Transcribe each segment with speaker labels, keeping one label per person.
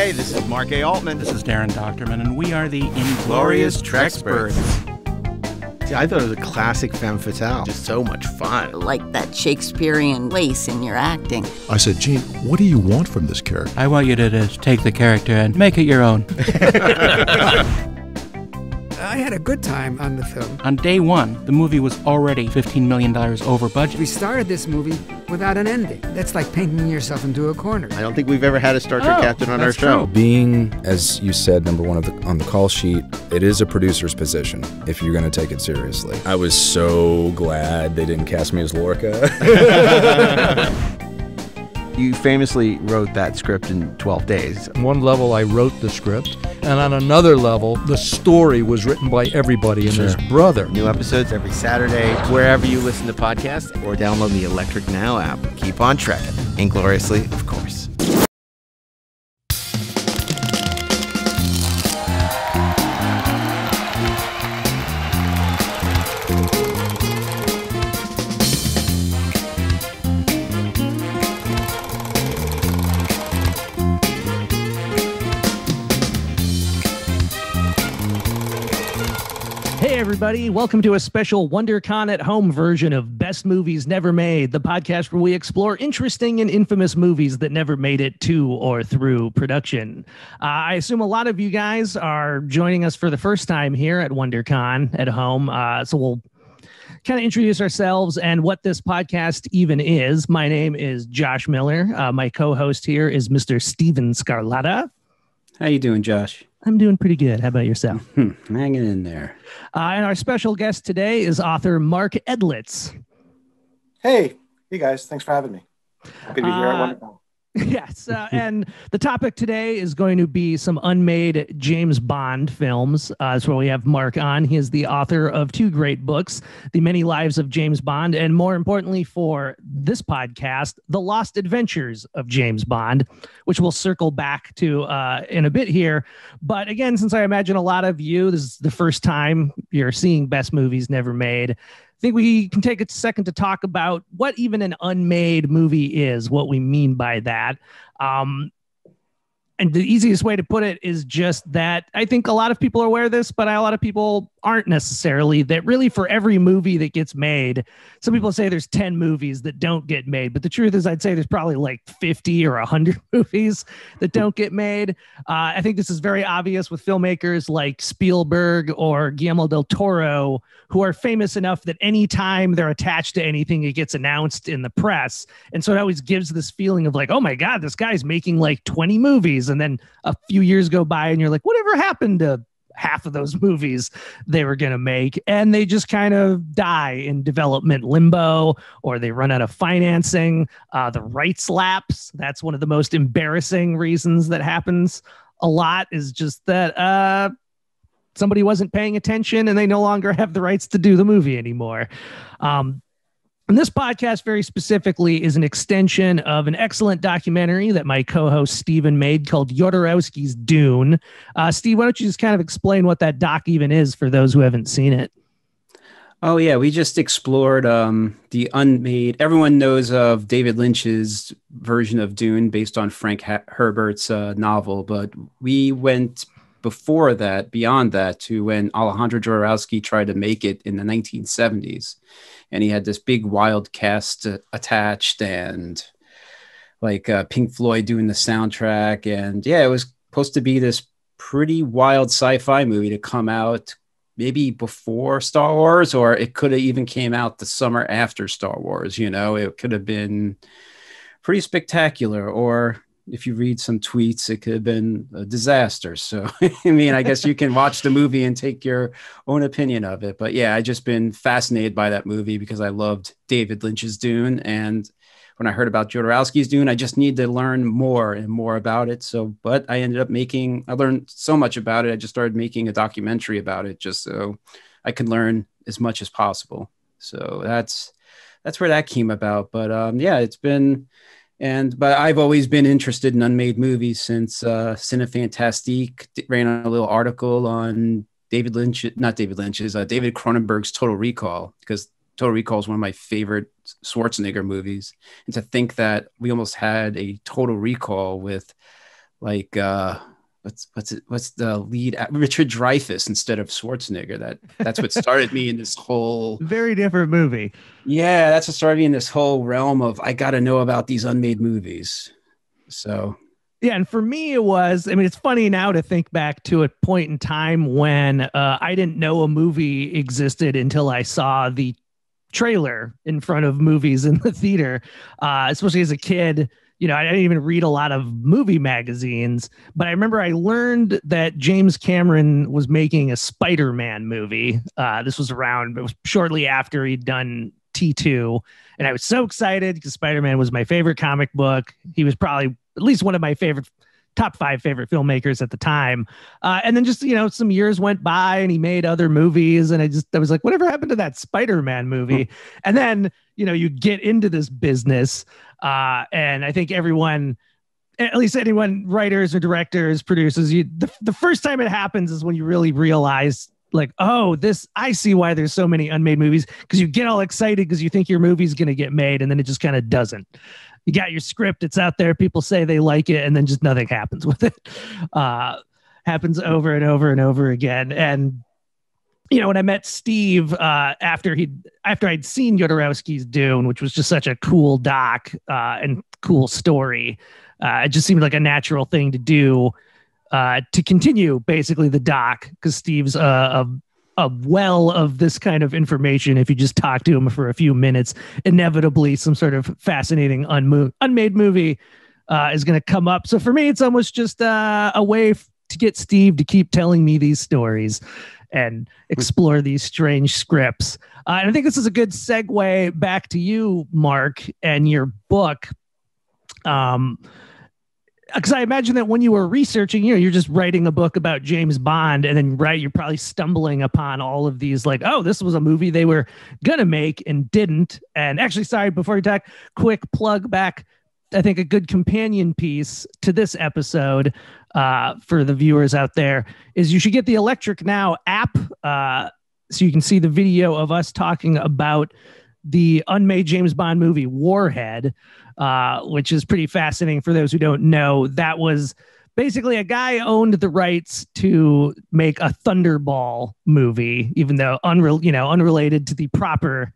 Speaker 1: Hey, this is Mark A. Altman.
Speaker 2: This is Darren Doctorman, and we are the Inglorious Trexperts.
Speaker 1: See, I thought it was a classic femme fatale. Just so much fun.
Speaker 3: Like that Shakespearean lace in your acting.
Speaker 4: I said, Gene, what do you want from this character?
Speaker 2: I want you to just take the character and make it your own.
Speaker 5: I had a good time on the film.
Speaker 2: On day one, the movie was already $15 million over budget.
Speaker 5: We started this movie without an ending. That's like painting yourself into a corner.
Speaker 1: I don't think we've ever had a Star Trek captain on our show.
Speaker 6: Being, as you said, number one on the call sheet, it is a producer's position if you're going to take it seriously. I was so glad they didn't cast me as Lorca.
Speaker 1: You famously wrote that script in 12 days.
Speaker 7: On one level, I wrote the script, and on another level, the story was written by everybody and his brother.
Speaker 1: New episodes every Saturday, wherever you listen to podcasts, or download the Electric Now app. Keep on trekking. Ingloriously, of course.
Speaker 8: Hey, everybody. Welcome to a special WonderCon at Home version of Best Movies Never Made, the podcast where we explore interesting and infamous movies that never made it to or through production. I assume a lot of you guys are joining us for the first time here at WonderCon at Home. So we'll kind of introduce ourselves and what this podcast even is. My name is Josh Miller. My co-host here is Mr. Steven Scarlatta.
Speaker 9: How you doing, Josh?
Speaker 8: I'm doing pretty good. How about yourself?
Speaker 9: Hanging in there.
Speaker 8: And our special guest today is author Mark Edlitz.
Speaker 10: Hey guys. Thanks for having me. Happy to be here at WonderCon.
Speaker 8: Yes. And the topic today is going to be some unmade James Bond films. That's where we have Mark on. He is the author of two great books, The Many Lives of James Bond, and more importantly for this podcast, The Lost Adventures of James Bond, which we'll circle back to in a bit here. But again, since I imagine a lot of you, this is the first time you're seeing Best Movies Never Made, I think we can take a second to talk about what even an unmade movie is, what we mean by that. And the easiest way to put it is just that I think a lot of people are aware of this, but a lot of people aren't necessarily. That really for every movie that gets made, some people say there's 10 movies that don't get made, but the truth is I'd say there's probably like 50 or 100 movies that don't get made. I think this is very obvious with filmmakers like Spielberg or Guillermo del Toro, who are famous enough that anytime they're attached to anything, it gets announced in the press. And so it always gives this feeling of like, oh my God, this guy's making like 20 movies. And then a few years go by and you're like, whatever happened to half of those movies they were going to make? And they just kind of die in development limbo, or they run out of financing. The rights lapse. That's one of the most embarrassing reasons that happens a lot, is just that somebody wasn't paying attention and they no longer have the rights to do the movie anymore. And this podcast very specifically is an extension of an excellent documentary that my co-host Steven made called Jodorowsky's Dune. Steve, why don't you just kind of explain what that doc even is for those who haven't seen it?
Speaker 9: Oh, yeah. We just explored the unmade. Everyone knows of David Lynch's version of Dune based on Frank Herbert's novel, but we went before that, beyond that, to when Alejandro Jodorowsky tried to make it in the 1970s. And he had this big wild cast attached, and like Pink Floyd doing the soundtrack. And yeah, it was supposed to be this pretty wild sci-fi movie to come out maybe before Star Wars, or it could have even came out the summer after Star Wars. You know, it could have been pretty spectacular, or if you read some tweets, it could have been a disaster. So, I mean, I guess you can watch the movie and take your own opinion of it. But yeah, I just been fascinated by that movie because I loved David Lynch's Dune. And when I heard about Jodorowsky's Dune, I just need to learn more and more about it. So, but I ended up I learned so much about it. I just started making a documentary about it just so I could learn as much as possible. So that's where that came about. But yeah, it's been... But I've always been interested in unmade movies since Cinefantastique ran a little article on David Cronenberg's Total Recall, because Total Recall is one of my favorite Schwarzenegger movies. And to think that we almost had a Total Recall with like what's the lead? Richard Dreyfuss instead of Schwarzenegger. That's what started me in this whole
Speaker 8: very different movie.
Speaker 9: Yeah, that's what started me in this whole realm of I got to know about these unmade movies. So
Speaker 8: yeah, and for me it was, I mean, it's funny now to think back to a point in time when I didn't know a movie existed until I saw the trailer in front of movies in the theater, especially as a kid. You know, I didn't even read a lot of movie magazines, but I remember I learned that James Cameron was making a Spider-Man movie. This was around, it was shortly after he'd done T2. And I was so excited because Spider-Man was my favorite comic book. He was probably at least one of my top 5 favorite filmmakers at the time. And then just, you know, some years went by and he made other movies. And I was like, whatever happened to that Spider-Man movie? And then, you know, you get into this business. And I think everyone, at least anyone, writers or directors, producers, the first time it happens is when you really realize, like, oh, I see why there's so many unmade movies, because you get all excited because you think your movie's going to get made, and then it just kind of doesn't. You got your script, it's out there, people say they like it, and then just nothing happens with it. Happens over and over and over again. And you know, when I met Steve after I'd seen Jodorowsky's Dune, which was just such a cool doc and cool story, it just seemed like a natural thing to do, to continue basically the doc, because Steve's a well of this kind of information. If you just talk to him for a few minutes, inevitably some sort of fascinating unmade movie is going to come up. So for me, it's almost just a way to get Steve to keep telling me these stories and explore these strange scripts. And I think this is a good segue back to you, Mark, and your book. Because I imagine that when you were researching, you know, you're just writing a book about James Bond, and then you're probably stumbling upon all of these, like, oh, this was a movie they were gonna make and didn't. And actually, sorry, before you talk, quick plug back. I think a good companion piece to this episode for the viewers out there is you should get the Electric Now app, so you can see the video of us talking about the unmade James Bond movie Warhead, which is pretty fascinating. For those who don't know, that was basically a guy owned the rights to make a Thunderball movie, even though unrelated to the proper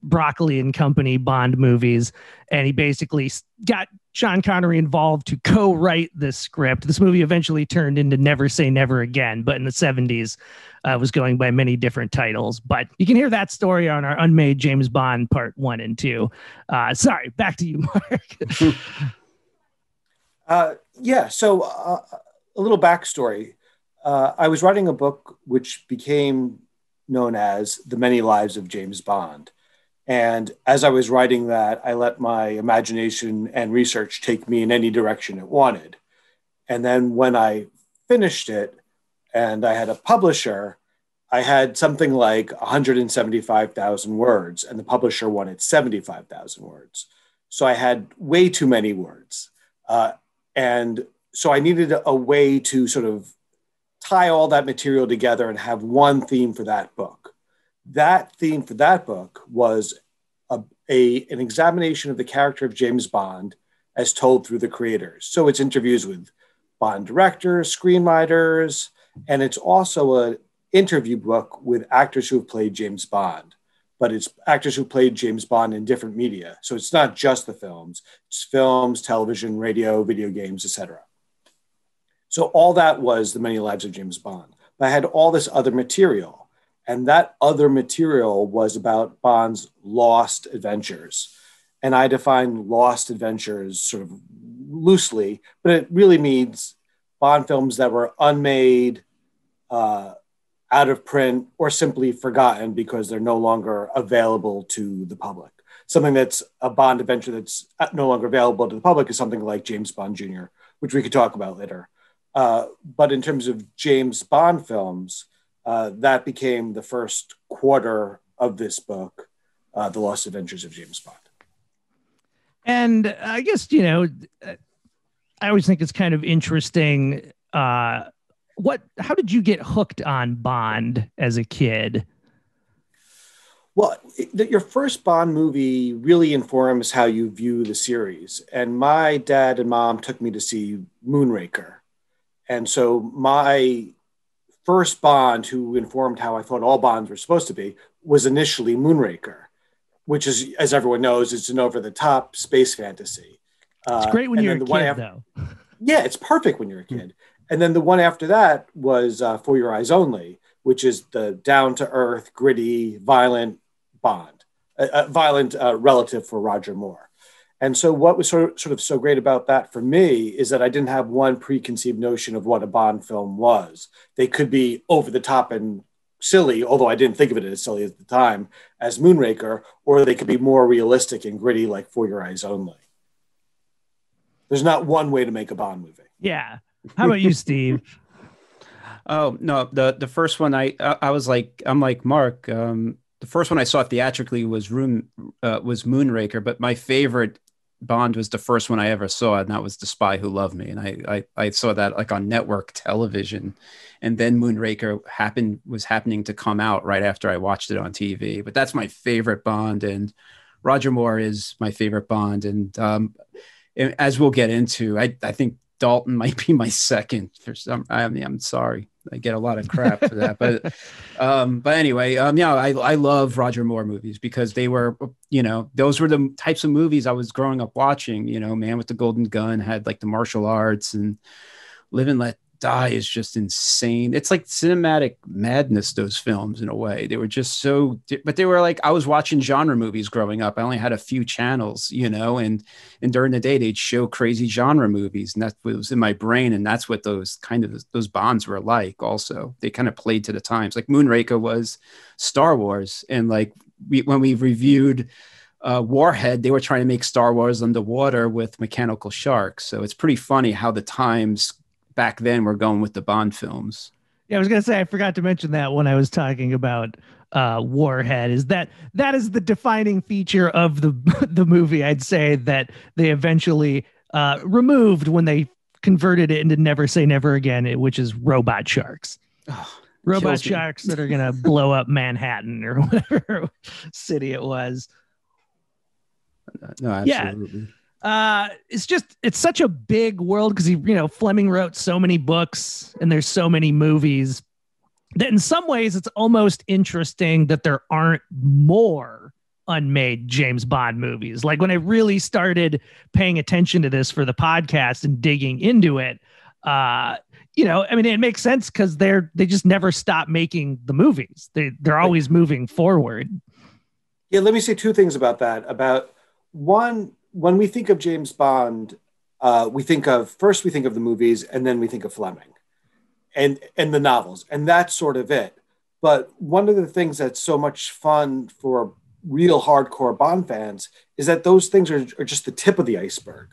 Speaker 8: Broccoli and Company Bond movies. And he basically got Sean Connery involved to co-write this script. This movie eventually turned into Never Say Never Again, but in the 70s was going by many different titles. But you can hear that story on our Unmade James Bond Part 1 and 2. Sorry, back to you, Mark.
Speaker 10: So a little backstory. I was writing a book which became known as The Many Lives of James Bond. And as I was writing that, I let my imagination and research take me in any direction it wanted. And then when I finished it and I had a publisher, I had something like 175,000 words, and the publisher wanted 75,000 words. So I had way too many words. And so I needed a way to sort of tie all that material together and have one theme for that book. That theme for that book was an examination of the character of James Bond as told through the creators. So it's interviews with Bond directors, screenwriters, and it's also an interview book with actors who have played James Bond, but it's actors who played James Bond in different media. So it's not just the films, it's films, television, radio, video games, etc. So all that was The Many Lives of James Bond. But I had all this other material. And that other material was about Bond's lost adventures. And I define lost adventures sort of loosely, but it really means Bond films that were unmade, out of print, or simply forgotten because they're no longer available to the public. Something that's a Bond adventure that's no longer available to the public is something like James Bond Jr., which we could talk about later. But in terms of James Bond films, that became the first quarter of this book, The Lost Adventures of James Bond.
Speaker 8: And I guess, you know, I always think it's kind of interesting. How did you get hooked on Bond as a kid?
Speaker 10: Well, your first Bond movie really informs how you view the series. And my dad and mom took me to see Moonraker. And so my first Bond, who informed how I thought all Bonds were supposed to be, was initially Moonraker, which is, as everyone knows, is an over-the-top space fantasy.
Speaker 8: It's great when you're a kid, though.
Speaker 10: Yeah, it's perfect when you're a kid. And then the one after that was For Your Eyes Only, which is the down-to-earth, gritty, violent Bond, violent relative for Roger Moore. And so what was sort of so great about that for me is that I didn't have one preconceived notion of what a Bond film was. They could be over the top and silly, although I didn't think of it as silly at the time, as Moonraker, or they could be more realistic and gritty like For Your Eyes Only. There's not one way to make a Bond movie.
Speaker 8: Yeah. How about you, Steve?
Speaker 9: Oh, no, the first one I'm like Mark. The first one I saw theatrically was Moonraker, but my favorite Bond was the first one I ever saw, and that was The Spy Who Loved Me. And I saw that like on network television, and then Moonraker was happening to come out right after I watched it on TV. But that's my favorite Bond, and Roger Moore is my favorite Bond. And as we'll get into, I think Dalton might be my second for some. I'm sorry, I get a lot of crap for that, but anyway, yeah, I love Roger Moore movies because they were, those were the types of movies I was growing up watching. Man with the Golden Gun had like the martial arts, and Live and Let Die is just insane. It's like cinematic madness, those films, in a way. They were just but they were like, I was watching genre movies growing up. I only had a few channels, and during the day they'd show crazy genre movies, and that was in my brain. And that's what those Bonds were like. Also, they kind of played to the times. Like Moonraker was Star Wars. And like when we reviewed Warhead, they were trying to make Star Wars underwater with mechanical sharks. So it's pretty funny how the times back then we're going with the Bond films.
Speaker 8: Yeah, I was going to say, I forgot to mention that when I was talking about Warhead, is that is the defining feature of the movie. I'd say that they eventually removed when they converted it into Never Say Never Again, which is robot sharks. Robot sharks that are going to blow up Manhattan or whatever city it was.
Speaker 9: No, absolutely.
Speaker 8: Yeah. It's such a big world because Fleming wrote so many books and there's so many movies that in some ways it's almost interesting that there aren't more unmade James Bond movies. Like when I really started paying attention to this for the podcast and digging into it, it makes sense because they just never stop making the movies. They're always moving forward.
Speaker 10: Yeah, let me say two things about that. About one, when we think of James Bond, we think of the movies, and then we think of Fleming and the novels, and that's sort of it. But one of the things that's so much fun for real hardcore Bond fans is that those things are just the tip of the iceberg.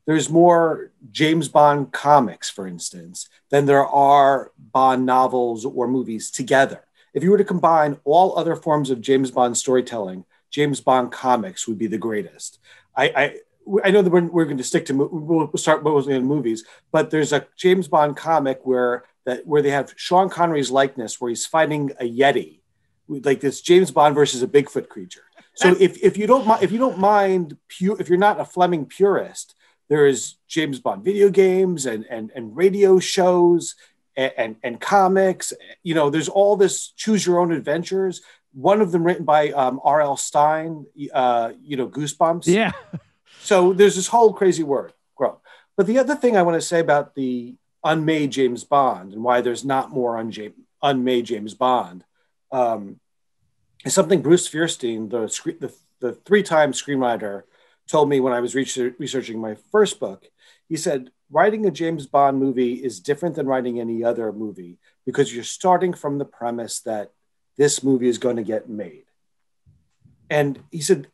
Speaker 10: There's more James Bond comics, for instance, than there are Bond novels or movies together. If you were to combine all other forms of James Bond storytelling, James Bond comics would be the greatest. I know that we're going to stick to we'll start mostly in movies, but there's a James Bond comic where they have Sean Connery's likeness where he's fighting a Yeti, like this James Bond versus a Bigfoot creature. So if you don't mind, if you're not a Fleming purist, there's James Bond video games and radio shows and comics. There's all this choose your own adventures. One of them written by R.L. Stine, Goosebumps.
Speaker 8: Yeah.
Speaker 10: So there's this whole crazy world. But the other thing I want to say about the unmade James Bond and why there's not more unmade James Bond is something Bruce Fierstein, the three-time screenwriter, told me when I was researching my first book. He said, writing a James Bond movie is different than writing any other movie because you're starting from the premise that this movie is going to get made. And he said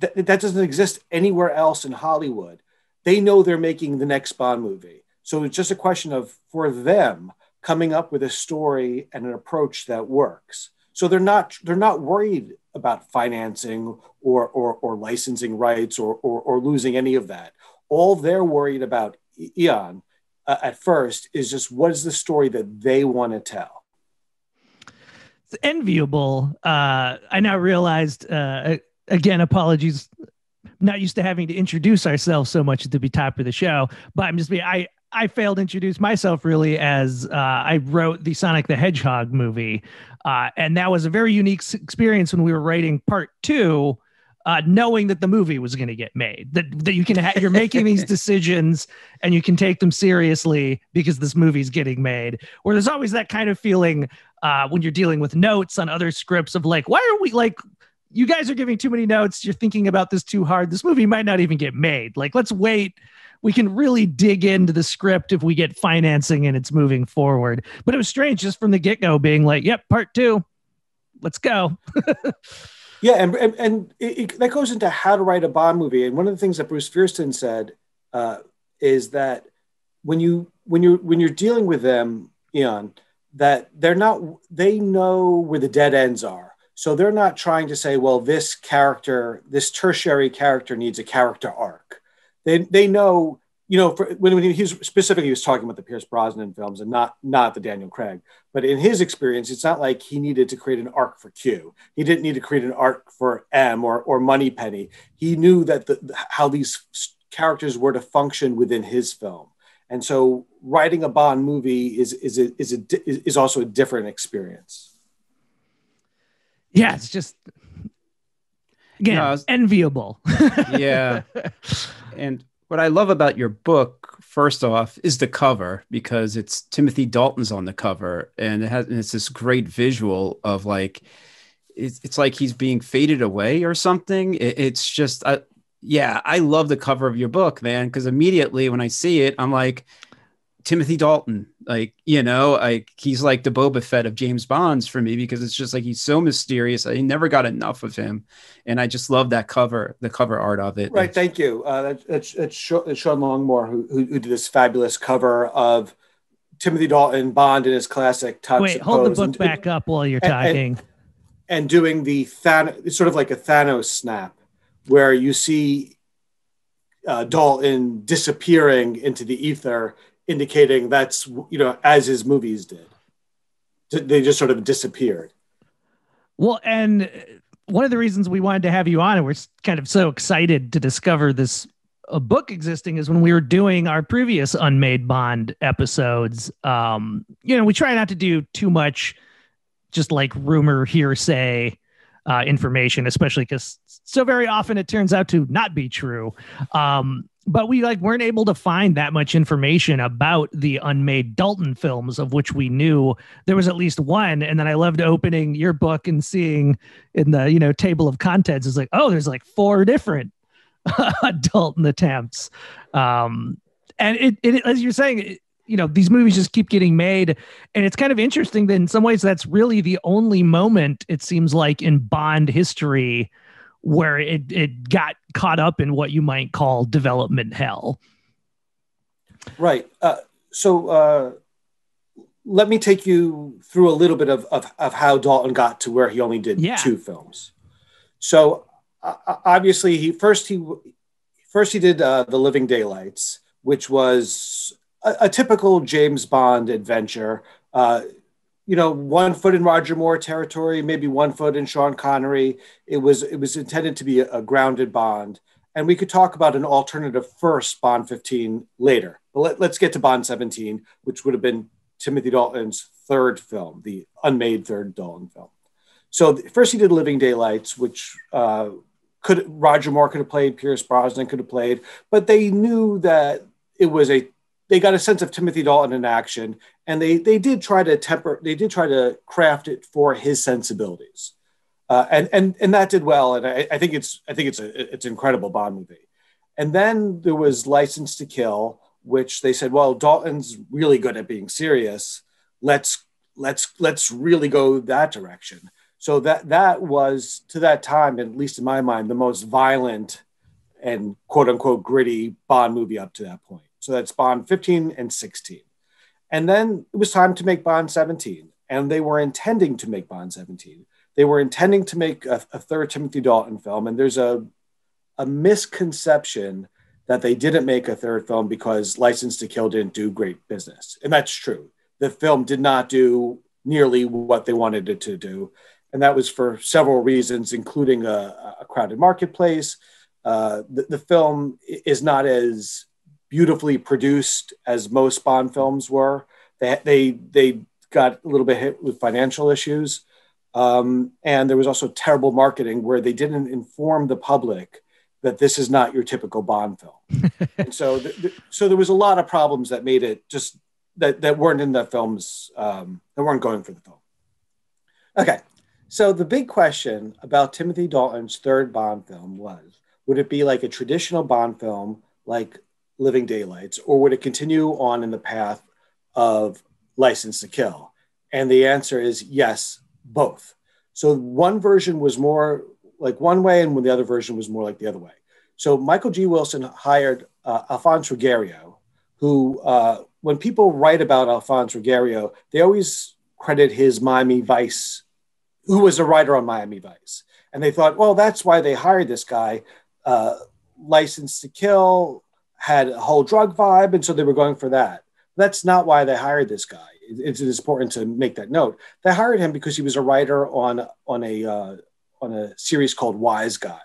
Speaker 10: that doesn't exist anywhere else in Hollywood. They know they're making the next Bond movie. So it's just a question of, for them, coming up with a story and an approach that works. So they're not worried about financing or licensing rights or losing any of that. All they're worried about, Eon, at first, is just what is the story that they want to tell.
Speaker 8: enviable. I now realized, again, apologies, not used to having to introduce ourselves so much at the top of the show, but I failed to introduce myself really as I wrote the Sonic the Hedgehog movie. And that was a very unique experience when we were writing part 2, knowing that the movie was going to get made, that you can you're making these decisions and you can take them seriously because this movie's getting made. Where there's always that kind of feeling when you're dealing with notes on other scripts of like, why are we like, you guys are giving too many notes. You're thinking about this too hard. This movie might not even get made. Like, let's wait. We can really dig into the script if we get financing and it's moving forward. But it was strange just from the get-go being like, yep, part 2, let's go.
Speaker 10: Yeah, and that goes into how to write a Bond movie. And one of the things that Bruce Fierstein said is that when you're dealing with them, Eon, that they know where the dead ends are. So they're not trying to say, well, this tertiary character needs a character arc. They know, when he was talking about the Pierce Brosnan films and not the Daniel Craig, but in his experience, it's not like he needed to create an arc for Q. He didn't need to create an arc for M or Moneypenny. He knew that how these characters were to function within his film. And so writing a Bond movie is also a different experience.
Speaker 8: Yeah, it's just, again, enviable.
Speaker 9: Yeah. And what I love about your book, first off, is the cover, because it's Timothy Dalton's on the cover, and it's this great visual of like, it's like he's being faded away or something. It's just, I love the cover of your book, man, because immediately when I see it, I'm like, Timothy Dalton, like, he's like the Boba Fett of James Bond's for me, because it's just like, he's so mysterious. I never got enough of him. And I just love that cover, the cover art of it.
Speaker 10: Right. Thank you. It's Sean Longmore who did this fabulous cover of Timothy Dalton, Bond in his classic tux.
Speaker 8: Wait, hold the book back up while you're talking.
Speaker 10: And doing the it's sort of like a Thanos snap, where you see Dalton disappearing into the ether, indicating that's, as his movies did. They just sort of disappeared.
Speaker 8: Well, and one of the reasons we wanted to have you on, and we're kind of so excited to discover this book existing, is when we were doing our previous Unmade Bond episodes. We try not to do too much just like rumor, hearsay information, especially because so very often it turns out to not be true. But we weren't able to find that much information about the unmade Dalton films, of which we knew there was at least one. And then I loved opening your book and seeing in the, table of contents, it's like, oh, there's like 4 different Dalton attempts. And it as you're saying, these movies just keep getting made. And it's kind of interesting that in some ways that's really the only moment, it seems like, in Bond history where it got caught up in what you might call development hell.
Speaker 10: Right. So let me take you through a little bit of how Dalton got to where he only did 2 films. So obviously he did The Living Daylights, which was a typical James Bond adventure. 1 foot in Roger Moore territory, maybe 1 foot in Sean Connery. It was intended to be a grounded Bond. And we could talk about an alternative first Bond 15 later. But let's get to Bond 17, which would have been Timothy Dalton's 3rd film, the unmade 3rd Dalton film. So first he did Living Daylights, which Roger Moore could have played, Pierce Brosnan could have played, but they knew that they got a sense of Timothy Dalton in action, and they did try to craft it for his sensibilities, and that did well. And I think it's an incredible Bond movie. And then there was License to Kill, which they said, well, Dalton's really good at being serious. Let's really go that direction. So that was, to that time, at least in my mind, the most violent and quote unquote gritty Bond movie up to that point. So that's Bond 15 and 16. And then it was time to make Bond 17. And they were intending to make Bond 17. They were intending to make a 3rd Timothy Dalton film. And there's a misconception that they didn't make a 3rd film because License to Kill didn't do great business. And that's true. The film did not do nearly what they wanted it to do. And that was for several reasons, including a crowded marketplace. The film is not as beautifully produced as most Bond films were. They got a little bit hit with financial issues. And there was also terrible marketing where they didn't inform the public that this is not your typical Bond film. And so there was a lot of problems that made it just that weren't in the films, that weren't going for the film. Okay. So the big question about Timothy Dalton's third Bond film was, would it be like a traditional Bond film like Living Daylights, or would it continue on in the path of License to Kill? And the answer is yes, both. So one version was more like one way, and the other version was more like the other way. So Michael G. Wilson hired Alphonse Ruggiero, who, when people write about Alphonse Ruggiero, they always credit his Miami Vice, who was a writer on Miami Vice. And they thought, well, that's why they hired this guy. License to Kill had a whole drug vibe, and so they were going for that. That's not why they hired this guy. It's important to make that note. They hired him because he was a writer on a series called Wise Guy,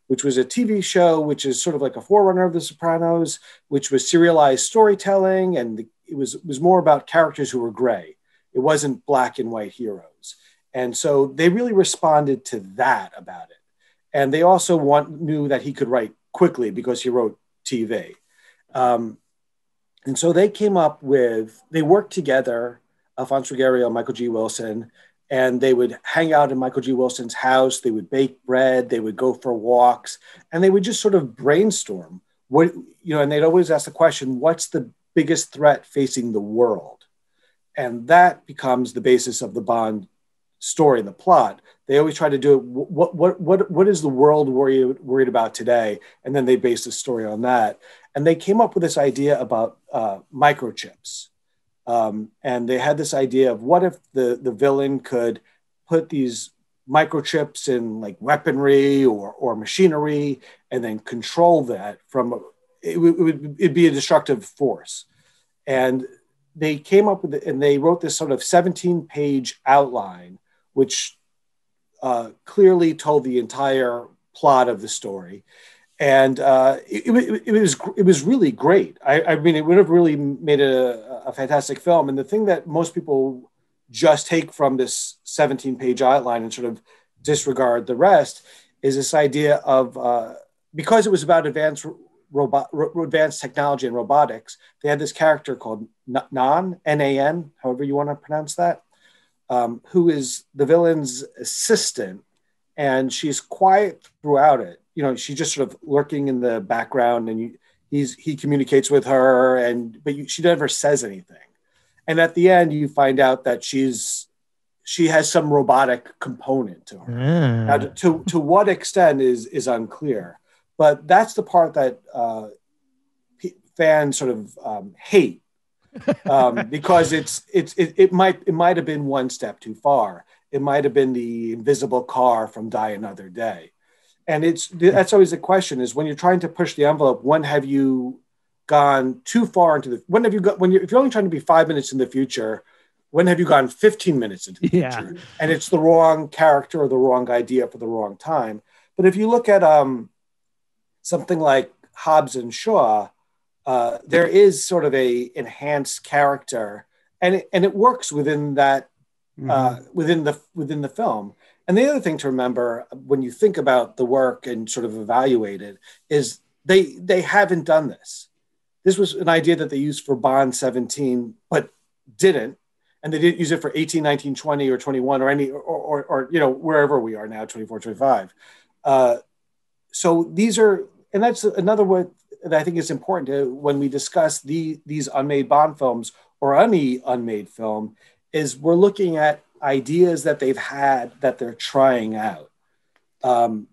Speaker 10: which was a TV show, which is sort of like a forerunner of The Sopranos, which was serialized storytelling, and it was more about characters who were gray. It wasn't black and white heroes. And so they really responded to that about it. And they also knew that he could write quickly because he wrote TV. And so they worked together, Alphonse Ruggiero and Michael G. Wilson, and they would hang out in Michael G. Wilson's house. They would bake bread. They would go for walks, and they would just sort of brainstorm and they'd always ask the question, what's the biggest threat facing the world? And that becomes the basis of the Bond story and the plot. They always try to do it. What is the world worried about today? And then they base the story on that. And they came up with this idea about microchips. And they had this idea of what if the villain could put these microchips in like weaponry or machinery and then control that it'd be a destructive force. And they came up with it, and they wrote this sort of 17-page outline, which clearly told the entire plot of the story. And it was really great. I mean, it would have really made a fantastic film. And the thing that most people just take from this 17-page outline and sort of disregard the rest is this idea of, because it was about advanced technology and robotics, they had this character called Nan, N-A-N, however you want to pronounce that, who is the villain's assistant. And she's quiet throughout it. She's just sort of lurking in the background, and he communicates with her, but she never says anything. And at the end, you find out that she has some robotic component to her. Now, to what extent is unclear, but that's the part that fans sort of hate because it might have been one step too far. It might have been the invisible car from Die Another Day. And that's always the question, is when you're trying to push the envelope, when have you gone too far into if you're only trying to be 5 minutes in the future, when have you gone 15 minutes into the future? And it's the wrong character or the wrong idea for the wrong time. But if you look at something like Hobbs and Shaw, there is sort of a enhanced character, and it works within that, within the film. And the other thing to remember when you think about the work and sort of evaluate it is they haven't done this. This was an idea that they used for Bond 17, but didn't. And they didn't use it for 18, 19, 20, or 21, or wherever we are now, 24, 25. So these are, and that's another one that I think is important when we discuss these unmade Bond films or any unmade film, is we're looking at ideas that they've had that they're trying out. And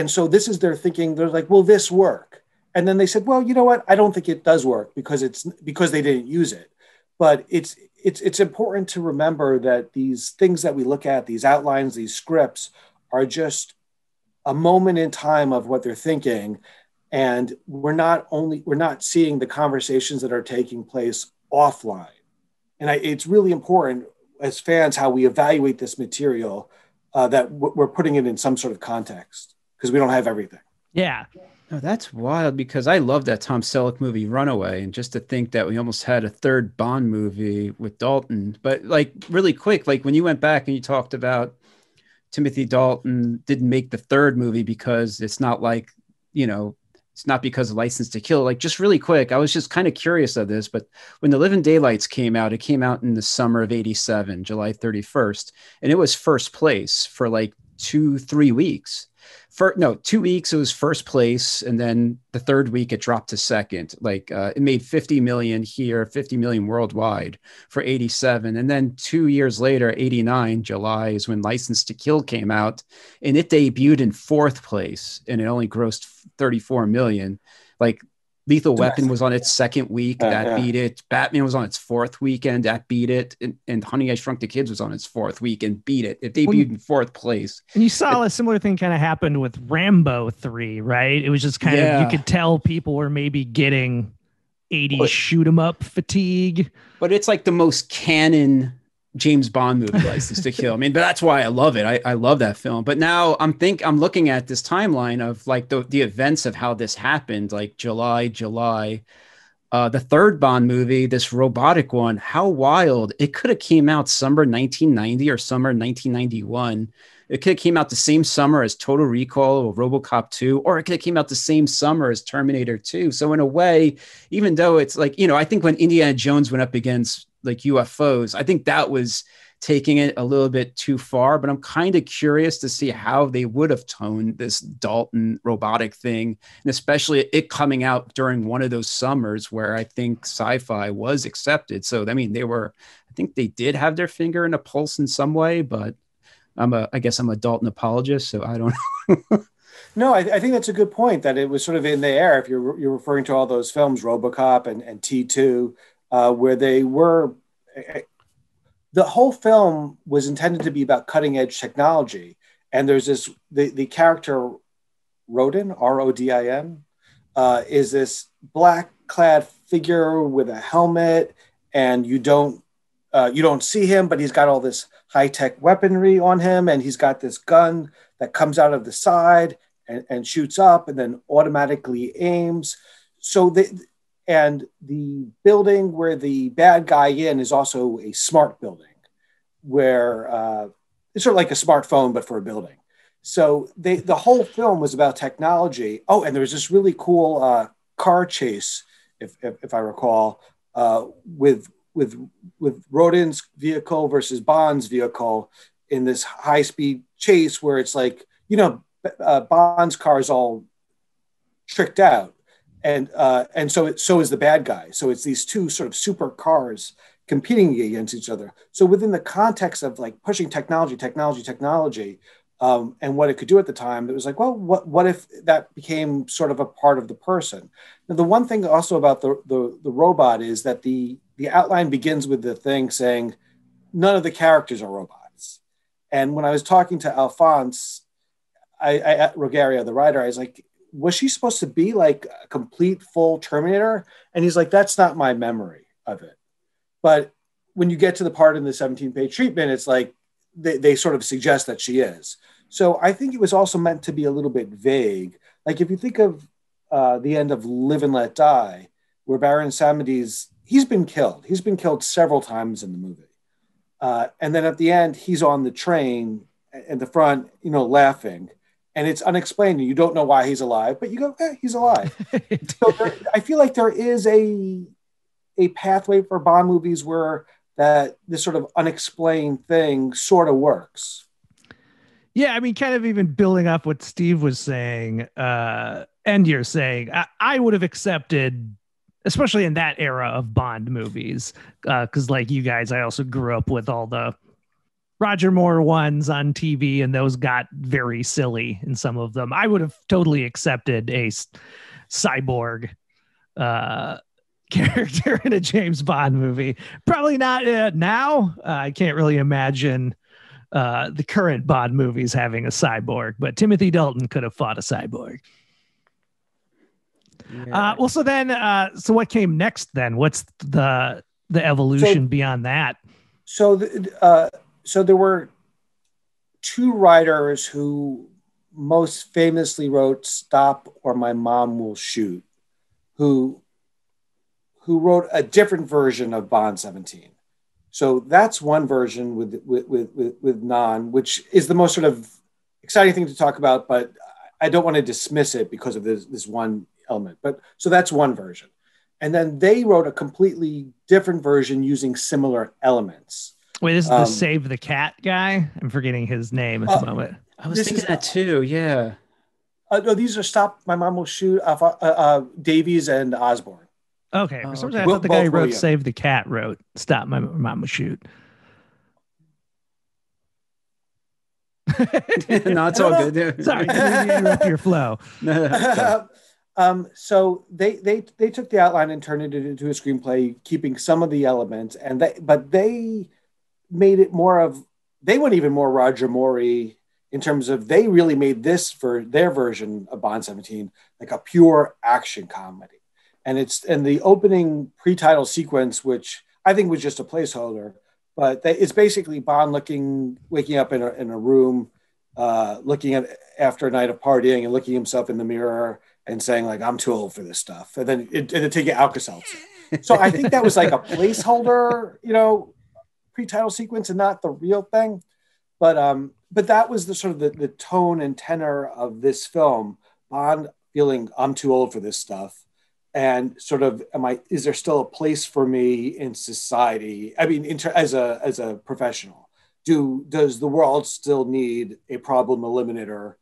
Speaker 10: so this is their thinking. They're like, will this work? And then they said, well, you know what? I don't think it does work because they didn't use it. But it's important to remember that these things that we look at, these outlines, these scripts, are just a moment in time of what they're thinking. And we're not seeing the conversations that are taking place offline. And it's really important as fans, how we evaluate this material, that we're putting it in some sort of context because we don't have everything.
Speaker 8: Yeah.
Speaker 9: Oh, that's wild because I love that Tom Selleck movie Runaway, and just to think that we almost had a third Bond movie with Dalton. But like really quick, like when you went back and you talked about Timothy Dalton didn't make the third movie because it's not like, it's not because of License to Kill. Like just really quick, I was just kind of curious of this, but when The Living Daylights came out, it came out in the summer of '87, July 31st, and it was first place for like 2-3 weeks. 2 weeks it was first place, and then the third week it dropped to second. Like it made 50 million here, 50 million worldwide for '87, and then 2 years later, '89 July is when License to Kill came out, and it debuted in fourth place, and it only grossed 34 million. Like Lethal Weapon was on its second week, that beat it. Batman was on its fourth weekend, that beat it. And Honey, I Shrunk the Kids was on its fourth week and beat it. It debuted in fourth place.
Speaker 8: And you saw a similar thing kind of happened with Rambo 3, right? It was just kind of, you could tell people were maybe getting 80s shoot 'em up fatigue.
Speaker 9: But it's like the most canon James Bond movie, License to Kill. I mean, but that's why I love it. I love that film. But now I'm looking at this timeline of like the events of how this happened, like July, the third Bond movie, this robotic one, how wild. It could have came out summer 1990 or summer 1991. It could have came out the same summer as Total Recall or Robocop 2, or it could have came out the same summer as Terminator 2. So in a way, even though it's like, I think when Indiana Jones went up against like UFOs, I think that was taking it a little bit too far, but I'm kind of curious to see how they would have toned this Dalton robotic thing, and especially it coming out during one of those summers where I think sci-fi was accepted. So, I mean, I think they did have their finger in a pulse in some way, but I guess I'm a Dalton apologist, so I don't know.
Speaker 10: No, I think that's a good point, that it was sort of in the air. If you're referring to all those films, Robocop and T2, where they were, the whole film was intended to be about cutting edge technology. And there's the character Rodin, Rodin, is this black clad figure with a helmet, and you don't see him, but he's got all this high tech weaponry on him, and he's got this gun that comes out of the side and shoots up and then automatically aims. So and the building where the bad guy in is also a smart building, where it's sort of like a smartphone, but for a building. So the whole film was about technology. Oh, and there was this really cool car chase, if I recall, with Rodin's vehicle versus Bond's vehicle in this high speed chase, where it's like, Bond's car is all tricked out. And so is the bad guy. So it's these two sort of super cars competing against each other. So within the context of like pushing technology, and what it could do at the time, it was like, well, what if that became sort of a part of the person? Now, the one thing also about the robot is that the outline begins with the thing saying none of the characters are robots. And when I was talking to Alphonse, I Rogaria, the writer, I was like, was she supposed to be like a complete full Terminator? And he's like, that's not my memory of it. But when you get to the part in the 17-page treatment, it's like they sort of suggest that she is. So I think it was also meant to be a little bit vague. Like if you think of the end of Live and Let Die, where Baron Samedi's, he's been killed. He's been killed several times in the movie. And then at the end, he's on the train in the front, laughing. And it's unexplained. You don't know why he's alive, but you go, he's alive. So I feel like there is a pathway for Bond movies where this sort of unexplained thing sort of works.
Speaker 8: Yeah, I mean, kind of even building up what Steve was saying, and you're saying, I would have accepted, especially in that era of Bond movies, because like you guys, I also grew up with all the Roger Moore ones on TV, and those got very silly in some of them. I would have totally accepted a cyborg character in a James Bond movie. Probably not now. I can't really imagine the current Bond movies having a cyborg, but Timothy Dalton could have fought a cyborg. Yeah. So then, so what came next then? What's the evolution beyond that?
Speaker 10: So there were two writers who most famously wrote "Stop or My Mom Will Shoot," who wrote a different version of Bond 17. So that's one version with Non, which is the most sort of exciting thing to talk about, but I don't want to dismiss it because of this one element. But so that's one version. And then they wrote a completely different version using similar elements.
Speaker 8: Wait, this is the Save the Cat guy? I'm forgetting his name at the moment.
Speaker 9: I was thinking that too, yeah.
Speaker 10: No, these are Stop, My Mom Will Shoot, Davies and Osborne.
Speaker 8: Okay, for some reason I thought the guy who wrote Save the Cat wrote Stop, My Mom Will Shoot.
Speaker 9: No, it's all good.
Speaker 8: Sorry, didn't interrupt your flow.
Speaker 10: So they took the outline and turned it into a screenplay, keeping some of the elements, but they made it more of, they went even more Roger Moore in terms of, they really made this for their version of Bond 17 like a pure action comedy. And the opening pre-title sequence, which I think was just a placeholder, but it's basically Bond waking up in a room, looking after a night of partying and looking himself in the mirror and saying like, I'm too old for this stuff. And then taking Alka-Seltzer. So I think that was like a placeholder, pre-title sequence and not the real thing. But that was the sort of the tone and tenor of this film. Bond feeling I'm too old for this stuff. And sort of, is there still a place for me in society? I mean, as a professional, does the world still need a problem eliminator,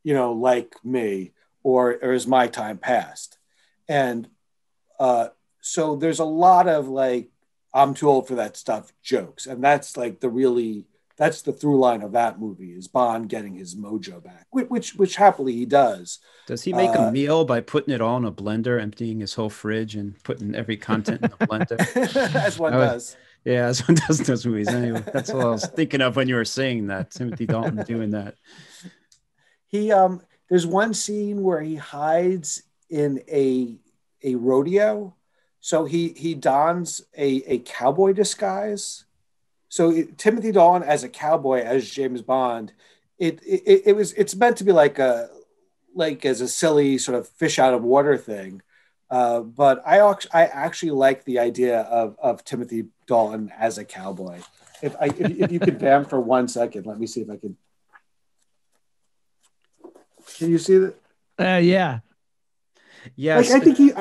Speaker 10: like me, or is my time past? And so there's a lot of like, I'm too old for that stuff jokes. And that's like that's the through line of that movie, is Bond getting his mojo back, which happily he does.
Speaker 9: Does he make a meal by putting it all in a blender, emptying his whole fridge and putting every content in the blender?
Speaker 10: As one does.
Speaker 9: Yeah, as one does in those movies. Anyway, that's what I was thinking of when you were saying that. Timothy Dalton doing that.
Speaker 10: There's one scene where he hides in a rodeo. So he dons a cowboy disguise. So Timothy Dalton as a cowboy, as James Bond, it's meant to be like as a silly sort of fish out of water thing. But I actually like the idea of Timothy Dalton as a cowboy. If you could vamp for 1 second, let me see if I can. Can you see that?
Speaker 8: Yeah.
Speaker 9: Yes.
Speaker 10: Like, I think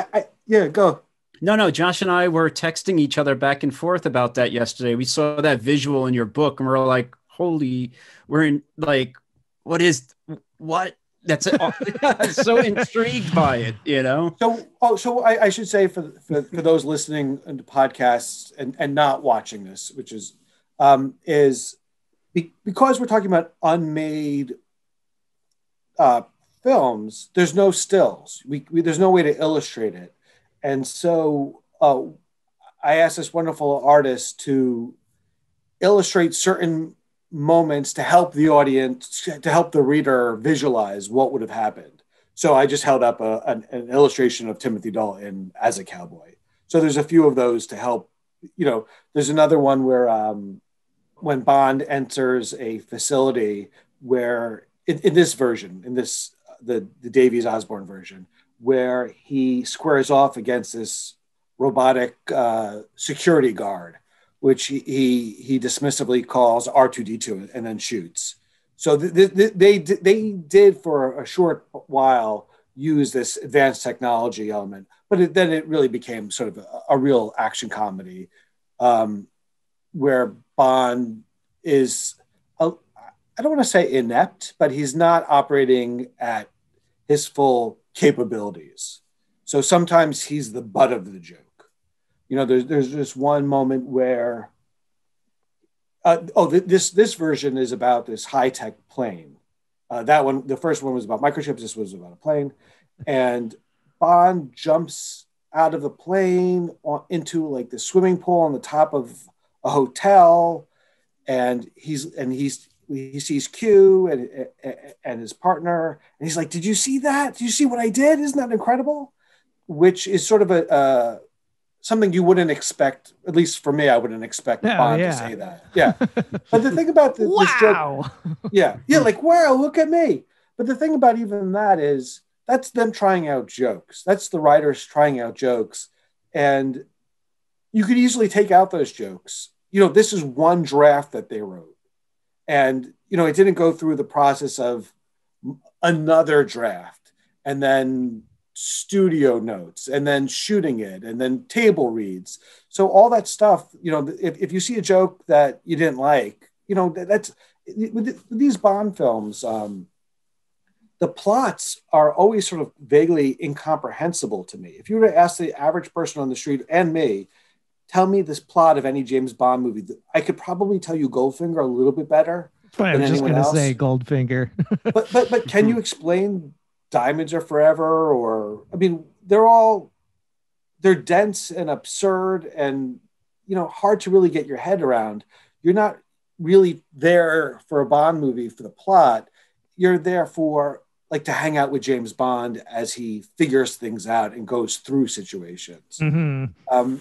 Speaker 10: yeah, go.
Speaker 9: No, Josh and I were texting each other back and forth about that yesterday. We saw that visual in your book and we're like, we're in like, what? That's it. So intrigued by it,
Speaker 10: So I should say for those listening to podcasts and not watching this, which is because we're talking about unmade films, there's no stills. There's no way to illustrate it. And so I asked this wonderful artist to illustrate certain moments to help the audience, to help the reader visualize what would have happened. So I just held up an illustration of Timothy Dalton as a cowboy. So there's a few of those to help. There's another one where when Bond enters a facility where in this version, the Davies Osborne version, where he squares off against this robotic security guard, which he dismissively calls R2D2 and then shoots. So they did for a short while use this advanced technology element, but then it really became sort of a real action comedy where Bond is, I don't want to say inept, but he's not operating at his full capabilities. So sometimes he's the butt of the joke. There's this one moment where this version is about this high-tech plane. That one, the first one was about microchips. This was about a plane, and Bond jumps out of the plane into like the swimming pool on the top of a hotel, and he sees Q and his partner, and he's like, "Did you see that? Did you see what I did? Isn't that incredible?" Which is sort of a something you wouldn't expect. At least for me, I wouldn't expect Bond to say that. Yeah, but the thing about this joke, yeah, like wow, look at me. But the thing about even that is that's them trying out jokes. That's the writers trying out jokes, and you could easily take out those jokes. This is one draft that they wrote, and it didn't go through the process of another draft and then studio notes and then shooting it and then table reads. So all that stuff, if you see a joke that you didn't like, that's with these Bond films, the plots are always sort of vaguely incomprehensible to me. If you were to ask the average person on the street and me, tell me this plot of any James Bond movie, I could probably tell you Goldfinger a little bit better.
Speaker 8: I was just going to say Goldfinger.
Speaker 10: but can you explain Diamonds Are Forever? Or, I mean, they're dense and absurd and, hard to really get your head around. You're not really there for a Bond movie for the plot. You're there for to hang out with James Bond as he figures things out and goes through situations.
Speaker 8: Mm-hmm.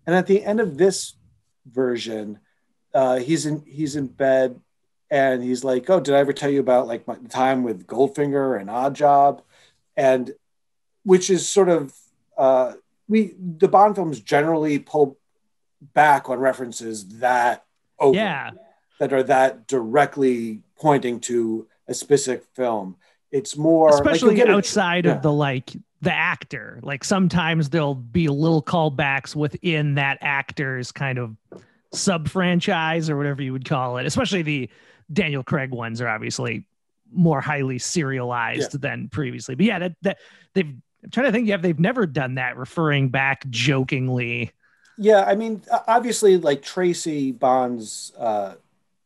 Speaker 10: And at the end of this version, he's in bed and he's like, "Oh, did I ever tell you about my time with Goldfinger and Odd Job?" And which is sort of the Bond films generally pull back on references that that are that directly pointing to a specific film. It's more
Speaker 8: especially outside of the actor. Sometimes there'll be little callbacks within that actor's kind of sub franchise or whatever you would call it. Especially the Daniel Craig ones are obviously more highly serialized than previously. But that I'm trying to think. They've never done that, referring back jokingly.
Speaker 10: Yeah, I mean, obviously, Tracy Bond's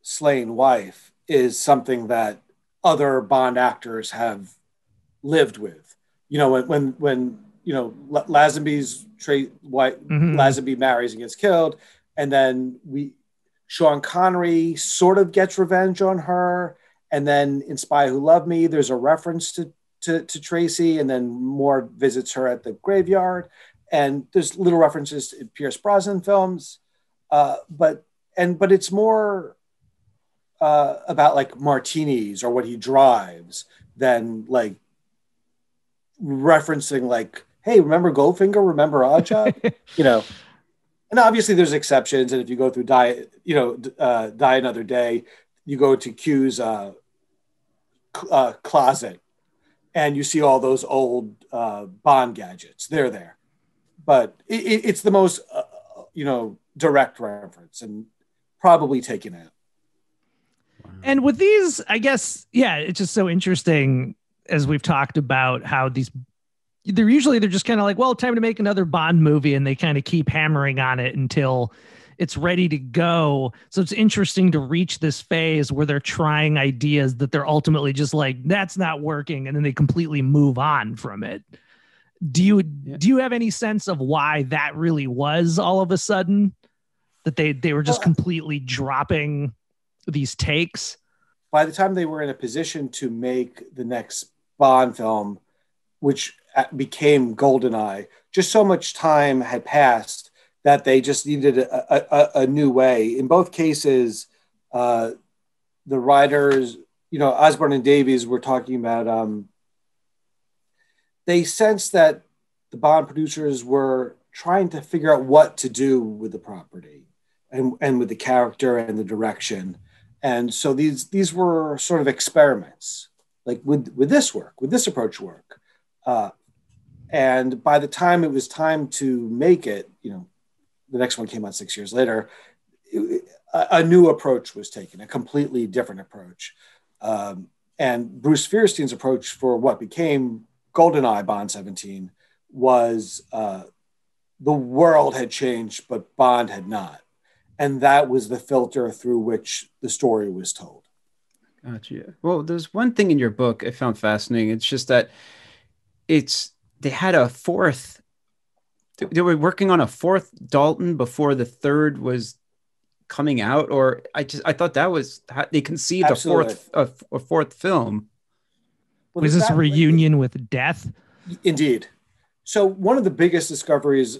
Speaker 10: slain wife is something that other Bond actors have lived with. When Lazenby's Lazenby marries and gets killed, and then Sean Connery sort of gets revenge on her, and then in Spy Who Loved Me, there's a reference to Tracy, and then Moore visits her at the graveyard, and there's little references to Pierce Brosnan films, but it's more about martinis or what he drives than referencing hey, remember Goldfinger? Remember Odd Job? And obviously there's exceptions. And if you go through Die Another Day, you go to Q's closet and you see all those old Bond gadgets. They're there, but it's the most direct reference and probably taken out.
Speaker 8: And with these, I guess, it's just so interesting as we've talked about how they're just kind of well, time to make another Bond movie. And they kind of keep hammering on it until it's ready to go. So it's interesting to reach this phase where they're trying ideas that they're ultimately just that's not working. And then they completely move on from it. Do you have any sense of why that really was all of a sudden that they were just completely dropping these takes?
Speaker 10: By the time they were in a position to make the next Bond film, which became GoldenEye, just so much time had passed that they just needed a new way. In both cases, the writers, Osborne and Davies were talking about, they sensed that the Bond producers were trying to figure out what to do with the property and with the character and the direction. And so these were sort of experiments, with this approach work. And by the time it was time to make it, the next one came out 6 years later, a new approach was taken, a completely different approach. And Bruce Fierstein's approach for what became GoldenEye Bond 17 was the world had changed, but Bond had not. And that was the filter through which the story was told.
Speaker 9: Gotcha. Well, there's one thing in your book I found fascinating. It's just that they had a fourth. They were working on a fourth Dalton before the third was coming out, or I thought that was how they conceived a fourth film.
Speaker 8: Well, was this a reunion with death?
Speaker 10: Indeed. So one of the biggest discoveries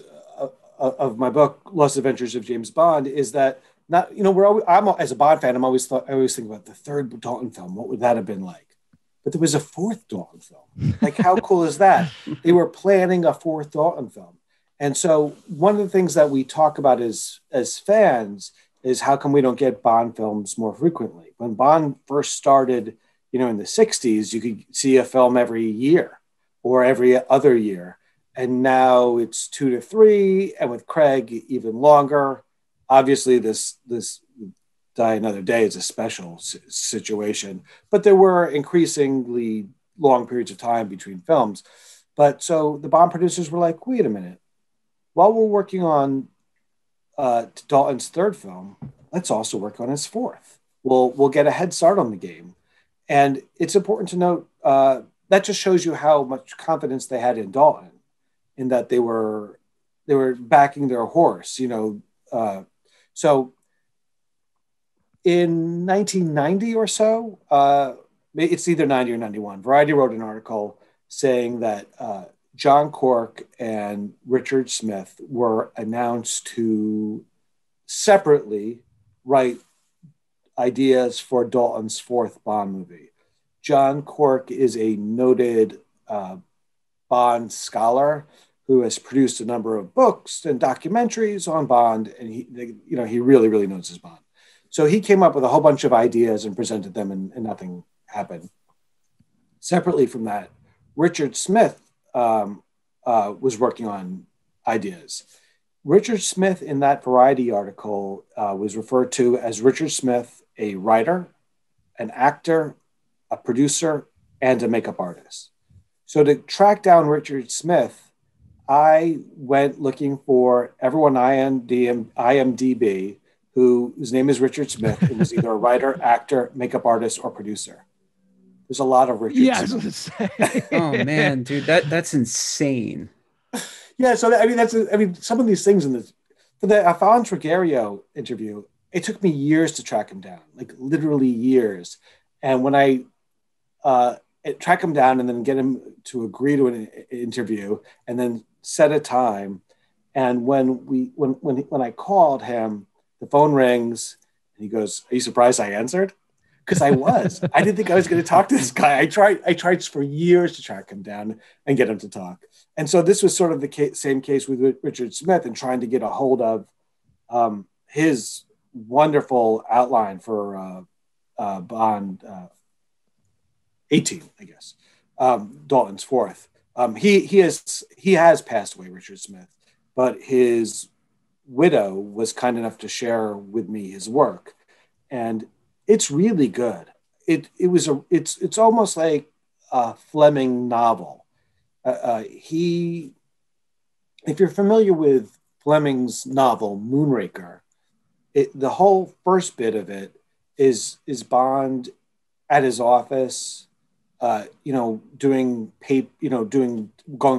Speaker 10: of my book, Lost Adventures of James Bond, is that not, you know, I'm as a Bond fan, I always think about the third Dalton film. What would that have been like? But there was a fourth Dalton film. Like, how cool is that? They were planning a fourth Dalton film. And so one of the things that we talk about as fans is how come we don't get Bond films more frequently? When Bond first started, you know, in the 60s, you could see a film every year or every other year. And now it's 2 to 3, and with Craig, even longer. Obviously, this Die Another Day is a special situation, but there were increasingly long periods of time between films. But so the Bond producers were like, wait a minute, while we're working on Dalton's third film, let's also work on his fourth. We'll get a head start on the game. And it's important to note that just shows you how much confidence they had in Dalton, in that they were backing their horse, you know. So in 1990 or so, it's either 90 or 91, Variety wrote an article saying that John Cork and Richard Smith were announced to separately write ideas for Dalton's fourth Bond movie. John Cork is a noted Bond scholar who has produced a number of books and documentaries on Bond, and he really, really knows his Bond. So he came up with a whole bunch of ideas and presented them, and nothing happened. Separately from that, Richard Smith was working on ideas. Richard Smith, in that Variety article, was referred to as Richard Smith, a writer, an actor, a producer, and a makeup artist. So to track down Richard Smith, I went looking for everyone IMDb whose name is Richard Smith, who was either a writer, actor, makeup artist, or producer. There's a lot of Richard Smith.
Speaker 8: I was going to say.
Speaker 9: Oh man, dude, that's insane.
Speaker 10: Yeah, so some of these things for the Alphonse Ruggiero interview, it took me years to track him down, like literally years. And when I track him down and then get him to agree to an interview and then set a time, and when I called him, the phone rings and he goes, "Are you surprised I answered?" Because I was. I didn't think I was going to talk to this guy. I tried for years to track him down and get him to talk. And so this was sort of the same case with Richard Smith and trying to get a hold of his wonderful outline for Bond 18, I guess, Dalton's fourth. He has passed away, Richard Smith, but his widow was kind enough to share with me his work, and it's really good. It's almost like a Fleming novel. If you're familiar with Fleming's novel Moonraker, the whole first bit of it is Bond at his office, going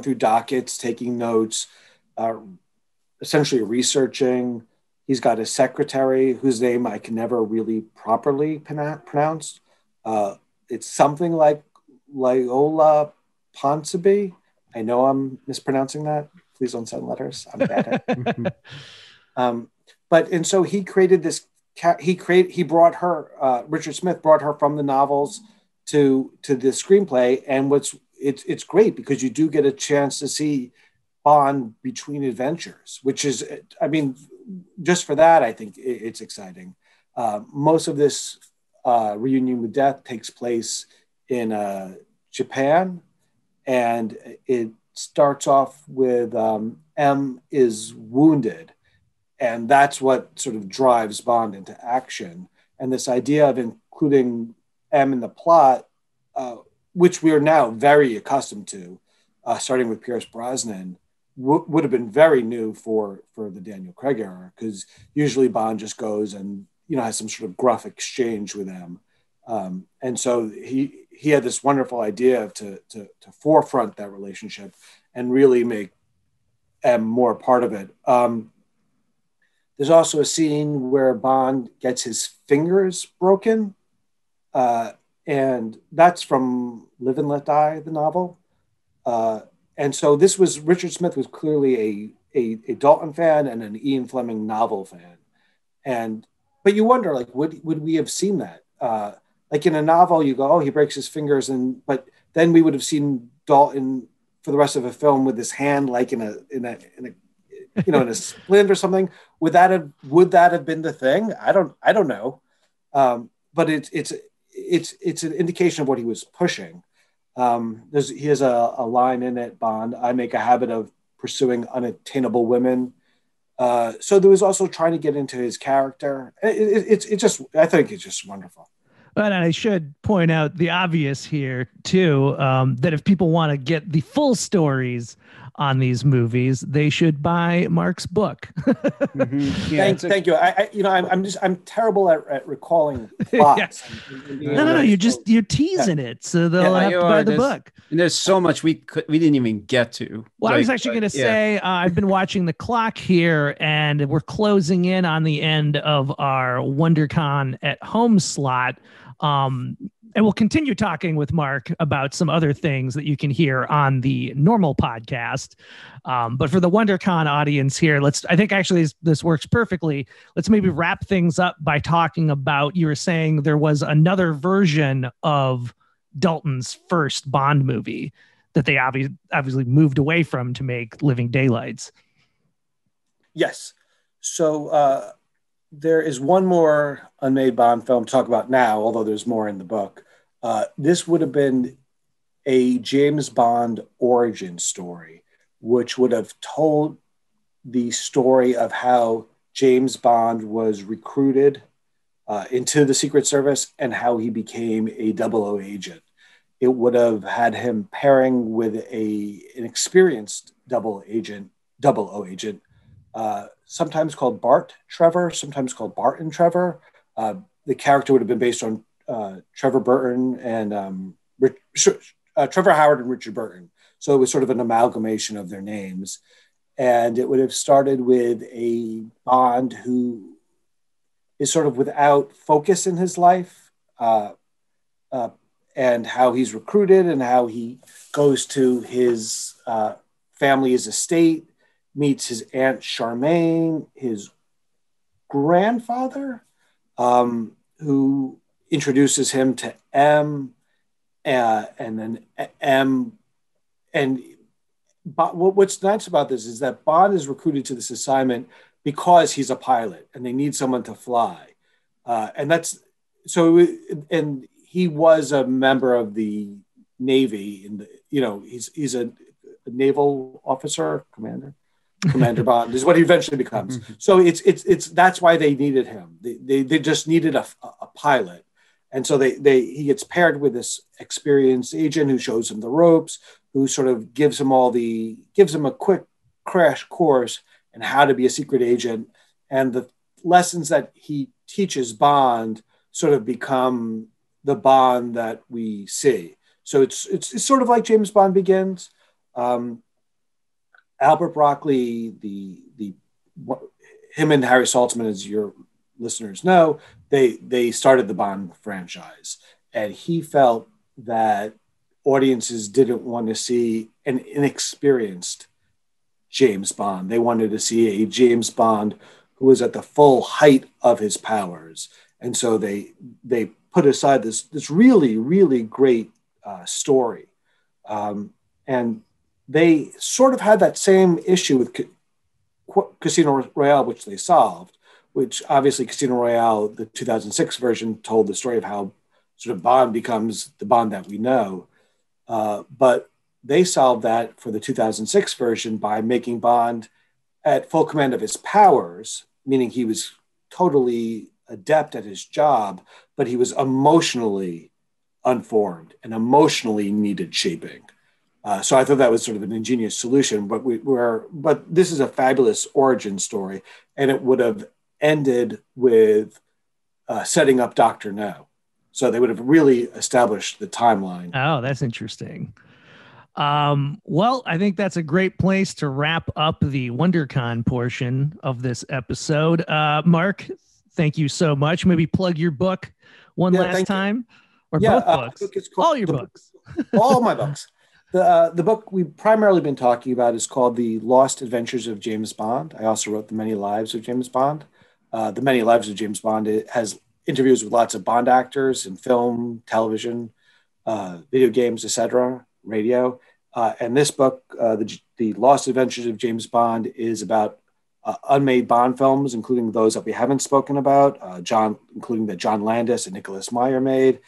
Speaker 10: through dockets, taking notes, essentially researching. He's got a secretary whose name I can never really properly pronounce. It's something like Loyola Ponsonby. I know I'm mispronouncing that. Please don't send letters. I'm bad at it. So he created this. He brought her. Richard Smith brought her from the novels to the screenplay, and it's great because you do get a chance to see Bond between adventures, which is, just for that, I think it's exciting. Most of this reunion with death takes place in Japan, and it starts off with M is wounded, and that's what sort of drives Bond into action. And this idea of including M in the plot, which we are now very accustomed to, starting with Pierce Brosnan, would have been very new for the Daniel Craig era, because usually Bond just goes and has some sort of gruff exchange with M, and so he had this wonderful idea to forefront that relationship and really make M more part of it. There's also a scene where Bond gets his fingers broken, and that's from Live and Let Die, the novel. And so Richard Smith was clearly a Dalton fan and an Ian Fleming novel fan. But you wonder, like, would we have seen that? Like in a novel, you go, oh, he breaks his fingers, but then we would have seen Dalton for the rest of the film with his hand like in a splint or something. Would that have been the thing? I don't know. But it's an indication of what he was pushing. He has a line in it, Bond, I make a habit of pursuing unattainable women. So there was also trying to get into his character. I think it's just wonderful.
Speaker 8: But I should point out the obvious here too, that if people want to get the full stories on these movies, they should buy Mark's book.
Speaker 10: Mm-hmm. Yeah, thank you. I'm terrible at recalling plots.
Speaker 8: Yeah. No, you're teasing it, so they'll have to buy the book.
Speaker 9: And there's so much we didn't even get to.
Speaker 8: Well, I was actually going to say I've been watching the clock here, and we're closing in on the end of our WonderCon at home slot. And we'll continue talking with Mark about some other things that you can hear on the normal podcast. But for the WonderCon audience here, I think actually this works perfectly. Let's maybe wrap things up by talking about, you were saying there was another version of Dalton's first Bond movie that they obviously moved away from to make Living Daylights.
Speaker 10: Yes. So there is one more unmade Bond film to talk about now, although there's more in the book. This would have been a James Bond origin story, which would have told the story of how James Bond was recruited into the Secret Service and how he became a 00 agent. It would have had him pairing with an experienced 00 agent, sometimes called Bart Trevor, sometimes called Barton Trevor. The character would have been based on Trevor Burton and Trevor Howard and Richard Burton. So it was sort of an amalgamation of their names. And it would have started with a Bond who is sort of without focus in his life, and how he's recruited and how he goes to his family's estate, meets his Aunt Charmaine, his grandfather, who introduces him to M, and then M. And what's nice about this is that Bond is recruited to this assignment because he's a pilot and they need someone to fly. And he was a member of the Navy. He's a naval officer, Commander Bond is what he eventually becomes. So it's that's why they needed him. They just needed a pilot. And so he gets paired with this experienced agent who shows him the ropes, who sort of gives him a quick crash course in how to be a secret agent. And the lessons that he teaches Bond sort of become the Bond that we see. So it's sort of like James Bond Begins. Albert Broccoli, him and Harry Saltzman, as your listeners know, they started the Bond franchise, and he felt that audiences didn't want to see an inexperienced James Bond. They wanted to see a James Bond who was at the full height of his powers, and so they put aside this really, really great story, and they sort of had that same issue with Casino Royale, which they solved, which obviously Casino Royale, the 2006 version, told the story of how sort of Bond becomes the Bond that we know. But they solved that for the 2006 version by making Bond at full command of his powers, meaning he was totally adept at his job, but he was emotionally unformed and emotionally needed shaping. So I thought that was sort of an ingenious solution, but this is a fabulous origin story, and it would have ended with setting up Dr. No. So they would have really established the timeline.
Speaker 8: Oh, that's interesting. Well, I think that's a great place to wrap up the WonderCon portion of this episode. Mark, thank you so much. Maybe plug your book one last time, or both books, all your books.
Speaker 10: All my books. The book we've primarily been talking about is called The Lost Adventures of James Bond. I also wrote The Many Lives of James Bond. The Many Lives of James Bond, it has interviews with lots of Bond actors in film, television, video games, etc., radio. And this book, the Lost Adventures of James Bond, is about unmade Bond films, including those that we haven't spoken about, including that John Landis and Nicholas Meyer made.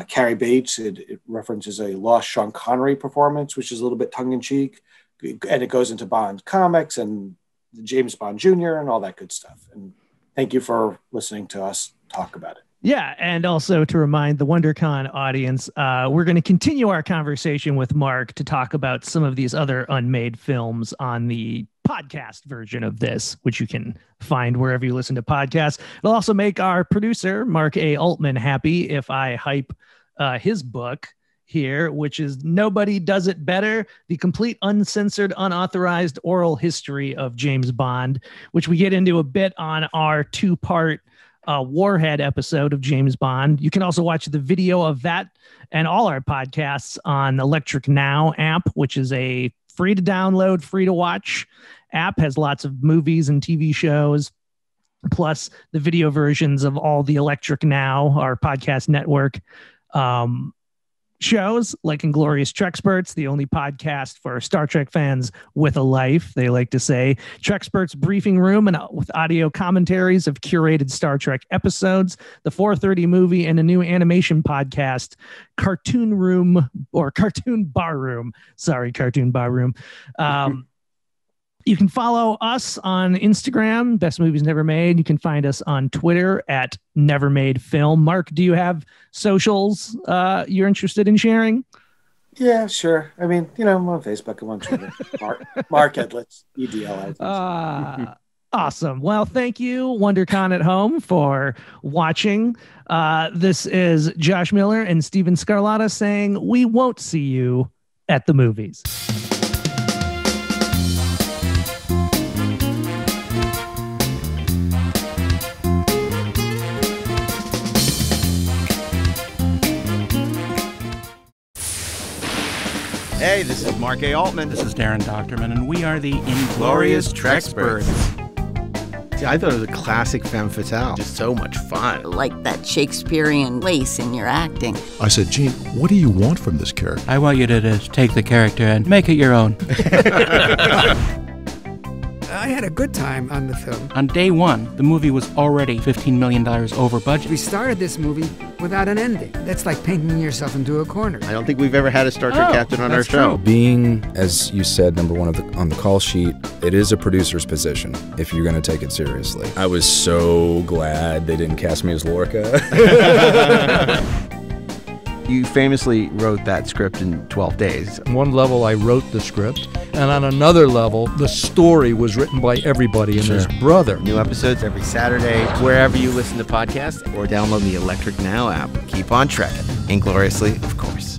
Speaker 10: Carrie Bates, it references a lost Sean Connery performance, which is a little bit tongue-in-cheek, and it goes into Bond comics and James Bond Jr. and all that good stuff. And thank you for listening to us talk about it.
Speaker 8: Yeah, and also to remind the WonderCon audience, we're going to continue our conversation with Mark to talk about some of these other unmade films on the podcast version of this, which you can find wherever you listen to podcasts. It'll also make our producer, Mark A. Altman, happy if I hype his book here, which is Nobody Does It Better, the complete uncensored, unauthorized oral history of James Bond, which we get into a bit on our two-part Warhead episode of James Bond. You can also watch the video of that and all our podcasts on Electric Now app, which is a free to download, free to watch app, has lots of movies and TV shows, plus the video versions of all the Electric Now, our podcast network shows, like Inglorious Treksperts, the only podcast for Star Trek fans with a life, they like to say. Treksperts Briefing Room, and with audio commentaries of curated Star Trek episodes, the 4:30 movie, and a new animation podcast, Cartoon Room, or Cartoon Bar Room. Sorry, Cartoon Bar Room. You can follow us on Instagram, Best Movies Never Made. You can find us on Twitter at Never Made Film. Mark, do you have socials you're interested in sharing?
Speaker 10: Yeah, sure. I mean, I'm on Facebook. I'm on Twitter. Mark Edlitz, EDLI.
Speaker 8: Awesome. Well, thank you, WonderCon at home, for watching. This is Josh Miller and Steven Scarlatta saying we won't see you at the movies.
Speaker 1: Hey, this is Mark A. Altman.
Speaker 2: This is Darren Doctorman, and we are the
Speaker 1: Inglorious Treksperts. See, I thought it was a classic femme fatale. Just so much fun.
Speaker 3: Like that Shakespearean lace in your acting.
Speaker 4: I said, Gene, what do you want from this character?
Speaker 2: I want you to just take the character and make it your own.
Speaker 5: I had a good time on the film.
Speaker 2: On day one, the movie was already $15 million over budget.
Speaker 5: We started this movie without an ending. That's like painting yourself into a corner.
Speaker 1: I don't think we've ever had a Star Trek captain on our show.
Speaker 6: Being, as you said, number one on the call sheet, it is a producer's position if you're going to take it seriously. I was so glad they didn't cast me as Lorca.
Speaker 1: You famously wrote that script in 12 days.
Speaker 7: On one level, I wrote the script, and on another level, the story was written by everybody and his brother.
Speaker 1: New episodes every Saturday, wherever you listen to podcasts, or download the Electric Now app. Keep on trekking. Ingloriously, of course.